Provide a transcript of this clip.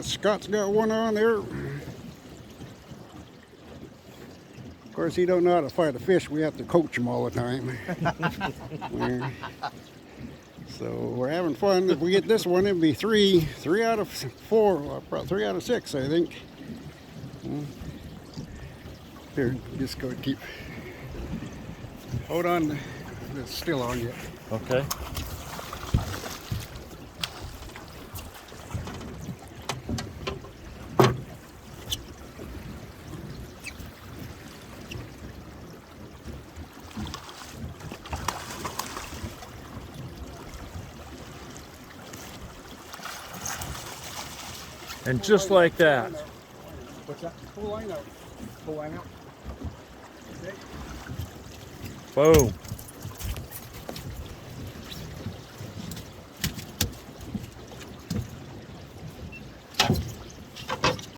Scott's got one on there. Of course, he don't know how to fight a fish. We have to coach him all the time. Yeah. So we're having fun. If we get this one, it'll be three out of 4, probably 3 out of 6, I think. Here, just go keep. Hold on. It's still on yet. Okay. And just like that. What's that? Pull line out. Pull line out. Okay. Boom.